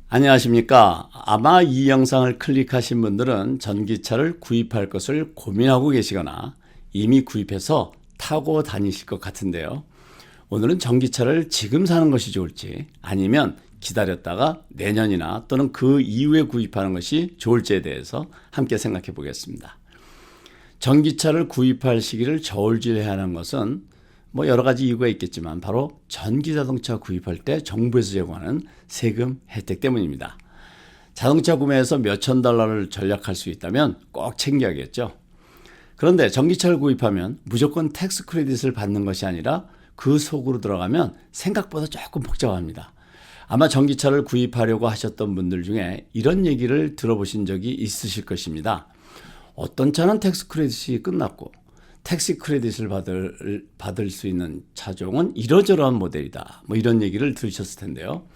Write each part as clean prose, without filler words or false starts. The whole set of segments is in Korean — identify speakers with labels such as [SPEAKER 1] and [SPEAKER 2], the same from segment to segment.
[SPEAKER 1] 안녕하십니까. 아마 이 영상을 클릭하신 분들은 전기차를 구입할 것을 고민하고 계시거나 이미 구입해서 타고 다니실 것 같은데요. 오늘은 전기차를 지금 사는 것이 좋을지 아니면 기다렸다가 내년이나 또는 그 이후에 구입하는 것이 좋을지에 대해서 함께 생각해 보겠습니다. 전기차를 구입할 시기를 저울질해야 하는 것은 여러 가지 이유가 있겠지만 바로 전기자동차 구입할 때 정부에서 제공하는 세금 혜택 때문입니다. 자동차 구매에서 몇천 달러를 절약할 수 있다면 꼭 챙겨야겠죠. 그런데 전기차를 구입하면 무조건 텍스 크레딧을 받는 것이 아니라 그 속으로 들어가면 생각보다 조금 복잡합니다. 아마 전기차를 구입하려고 하셨던 분들 중에 이런 얘기를 들어보신 적이 있으실 것입니다. 어떤 차는 텍스 크레딧이 끝났고 텍스 크레딧을 받을 수 있는 차종은 이러저러한 모델이다. 이런 얘기를 들으셨을 텐데요.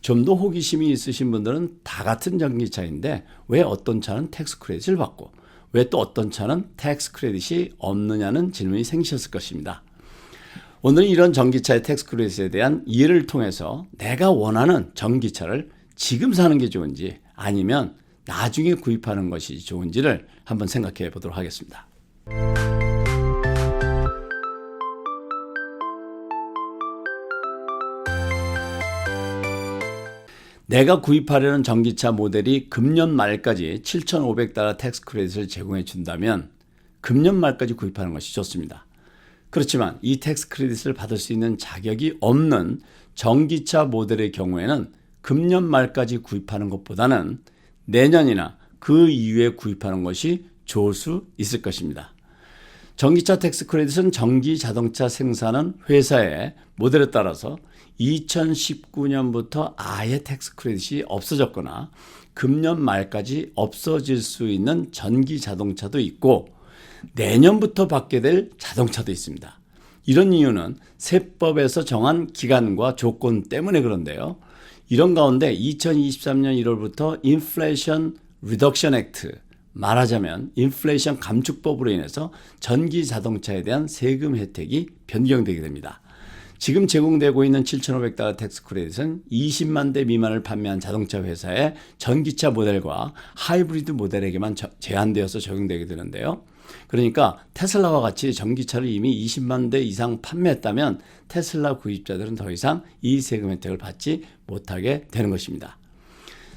[SPEAKER 1] 좀 더 호기심이 있으신 분들은 다 같은 전기차인데 왜 어떤 차는 텍스 크레딧을 받고 왜 또 어떤 차는 텍스 크레딧이 없느냐는 질문이 생기셨을 것입니다. 오늘은 이런 전기차의 텍스 크레딧에 대한 이해를 통해서 내가 원하는 전기차를 지금 사는 게 좋은지 아니면 나중에 구입하는 것이 좋은지를 한번 생각해 보도록 하겠습니다. 내가 구입하려는 전기차 모델이 금년 말까지 7,500달러 텍스 크레딧을 제공해 준다면 금년 말까지 구입하는 것이 좋습니다. 그렇지만 이 텍스 크레딧을 받을 수 있는 자격이 없는 전기차 모델의 경우에는 금년 말까지 구입하는 것보다는 내년이나 그 이후에 구입하는 것이 좋을 수 있을 것입니다. 전기차 텍스 크레딧은 전기 자동차 생산하는 회사의 모델에 따라서 2019년부터 아예 텍스 크레딧이 없어졌거나 금년 말까지 없어질 수 있는 전기 자동차도 있고 내년부터 받게 될 자동차도 있습니다. 이런 이유는 세법에서 정한 기간과 조건 때문에 그런데요. 이런 가운데 2023년 1월부터 인플레이션 리덕션 액트, 말하자면 인플레이션 감축법으로 인해서 전기 자동차에 대한 세금 혜택이 변경되게 됩니다. 지금 제공되고 있는 7,500달러 텍스 크레딧은 20만 대 미만을 판매한 자동차 회사의 전기차 모델과 하이브리드 모델에게만 제한되어서 적용되게 되는데요. 그러니까 테슬라와 같이 전기차를 이미 20만 대 이상 판매했다면 테슬라 구입자들은 더 이상 이 세금 혜택을 받지 못하게 되는 것입니다.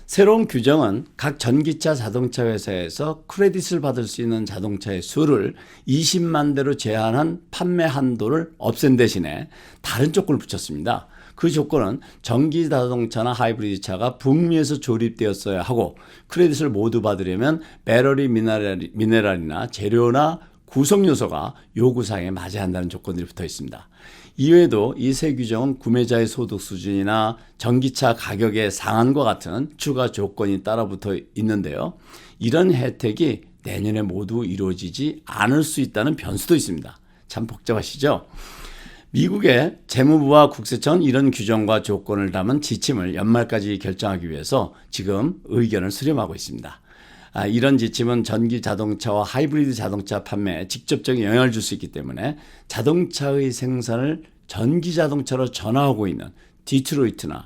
[SPEAKER 1] 새로운 규정은 각 전기차 자동차 회사에서 크레딧을 받을 수 있는 자동차의 수를 20만 대로 제한한 판매 한도를 없앤 대신에 다른 조건을 붙였습니다. 그 조건은 전기 자동차나 하이브리드 차가 북미에서 조립되었어야 하고 크레딧을 모두 받으려면 배터리 미네랄이나 재료나 구성 요소가 요구사항에 맞아야 한다는 조건들이 붙어 있습니다. 이외에도 이 새 규정은 구매자의 소득 수준이나 전기차 가격의 상한과 같은 추가 조건이 따라붙어 있는데요. 이런 혜택이 내년에 모두 이루어지지 않을 수 있다는 변수도 있습니다. 참 복잡하시죠? 미국의 재무부와 국세청은 이런 규정과 조건을 담은 지침을 연말까지 결정하기 위해서 지금 의견을 수렴하고 있습니다. 이런 지침은 전기 자동차와 하이브리드 자동차 판매에 직접적인 영향을 줄 수 있기 때문에 자동차의 생산을 전기 자동차로 전환하고 있는 디트로이트나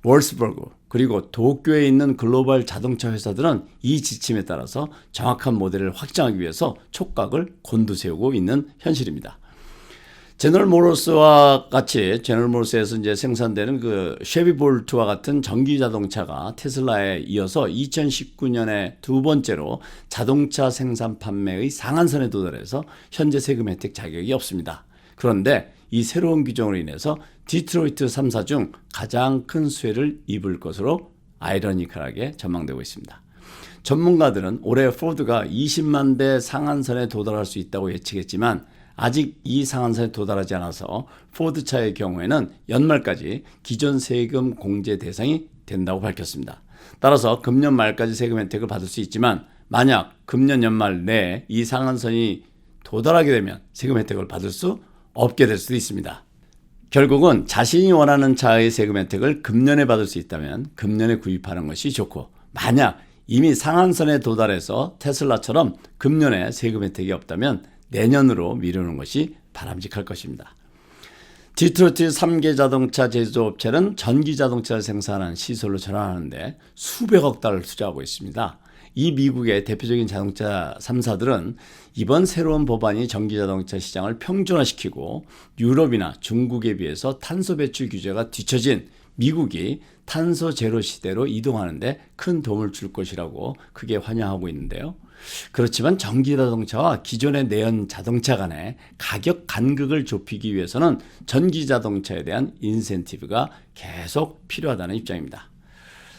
[SPEAKER 1] 월스버그 그리고 도쿄에 있는 글로벌 자동차 회사들은 이 지침에 따라서 정확한 모델을 확장하기 위해서 촉각을 곤두세우고 있는 현실입니다. 제너럴 모터스와 같이 제너럴 모터스에서 이제 생산되는 그 쉐비 볼트와 같은 전기 자동차가 테슬라에 이어서 2019년에 두 번째로 자동차 생산 판매의 상한선에 도달해서 현재 세금 혜택 자격이 없습니다. 그런데 이 새로운 규정으로 인해서 디트로이트 3사 중 가장 큰 수혜를 입을 것으로 아이러니컬하게 전망되고 있습니다. 전문가들은 올해 포드가 20만 대 상한선에 도달할 수 있다고 예측했지만 아직 이 상한선에 도달하지 않아서 포드차의 경우에는 연말까지 기존 세금 공제 대상이 된다고 밝혔습니다. 따라서 금년 말까지 세금 혜택을 받을 수 있지만 만약 금년 연말 내에 이 상한선이 도달하게 되면 세금 혜택을 받을 수 없게 될 수도 있습니다. 결국은 자신이 원하는 차의 세금 혜택을 금년에 받을 수 있다면 금년에 구입하는 것이 좋고 만약 이미 상한선에 도달해서 테슬라처럼 금년에 세금 혜택이 없다면 내년으로 미루는 것이 바람직할 것입니다. 디트로이트 3개 자동차 제조업체는 전기 자동차를 생산하는 시설로 전환하는데 수백억 달러를 투자하고 있습니다. 이 미국의 대표적인 자동차 3사들은 이번 새로운 법안이 전기 자동차 시장을 평준화시키고 유럽이나 중국에 비해서 탄소 배출 규제가 뒤처진 미국이 탄소 제로 시대로 이동하는데 큰 도움을 줄 것이라고 크게 환영하고 있는데요. 그렇지만 전기 자동차와 기존의 내연 자동차 간의 가격 간극을 좁히기 위해서는 전기 자동차에 대한 인센티브가 계속 필요하다는 입장입니다.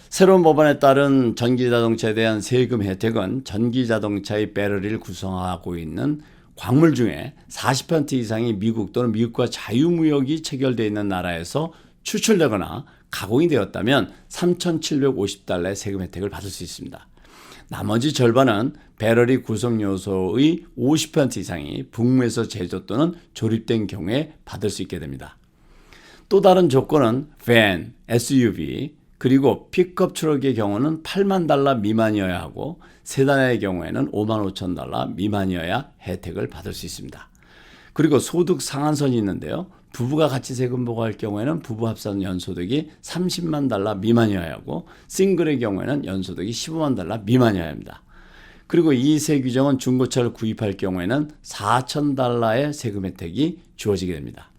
[SPEAKER 1] 새로운 법안에 따른 전기 자동차에 대한 세금 혜택은 전기 자동차의 배터리를 구성하고 있는 광물 중에 40% 이상이 미국 또는 미국과 자유무역이 체결되어 있는 나라에서 추출되거나 가공이 되었다면 3,750달러의 세금 혜택을 받을 수 있습니다. 나머지 절반은 배터리 구성 요소의 50% 이상이 북미에서 제조 또는 조립된 경우에 받을 수 있게 됩니다. 또 다른 조건은 밴, SUV, 그리고 픽업 트럭의 경우는 8만 달러 미만이어야 하고 세단의 경우에는 5만 5천 달러 미만이어야 혜택을 받을 수 있습니다. 그리고 소득 상한선이 있는데요. 부부가 같이 세금 보고할 경우에는 부부 합산 연소득이 30만 달러 미만이어야 하고 싱글의 경우에는 연소득이 15만 달러 미만이어야 합니다. 그리고 이 세 규정은 중고차를 구입할 경우에는 4천 달러의 세금 혜택이 주어지게 됩니다.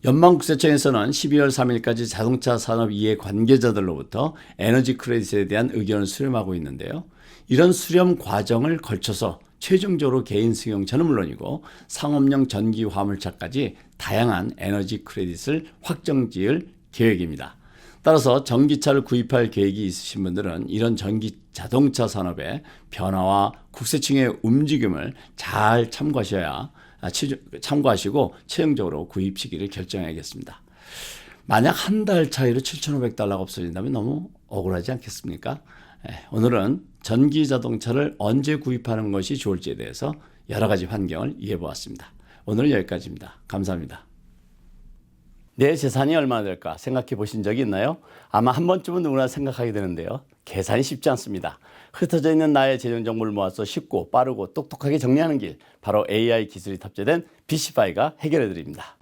[SPEAKER 1] 연방국세청에서는 12월 3일까지 자동차 산업 이해 관계자들로부터 에너지 크레딧에 대한 의견을 수렴하고 있는데요. 이런 수렴 과정을 거쳐서 최종적으로 개인 승용차는 물론이고 상업용 전기 화물차까지 다양한 에너지 크레딧을 확정 지을 계획입니다. 따라서 전기차를 구입할 계획이 있으신 분들은 이런 전기 자동차 산업의 변화와 국세청의 움직임을 잘 참고하시고 최종적으로 구입 시기를 결정해야겠습니다. 만약 한 달 차이로 7,500달러가 없어진다면 너무 억울하지 않겠습니까? 오늘은 전기 자동차를 언제 구입하는 것이 좋을지에 대해서 여러 가지 환경을 이해해 보았습니다. 오늘 여기까지입니다. 감사합니다. 내 재산이 얼마나 될까 생각해 보신 적이 있나요? 아마 한 번쯤은 누구나 생각하게 되는데요. 계산이 쉽지 않습니다. 흩어져 있는 나의 재정 정보를 모아서 쉽고 빠르고 똑똑하게 정리하는 길, 바로 AI 기술이 탑재된 BC파이가 해결해 드립니다.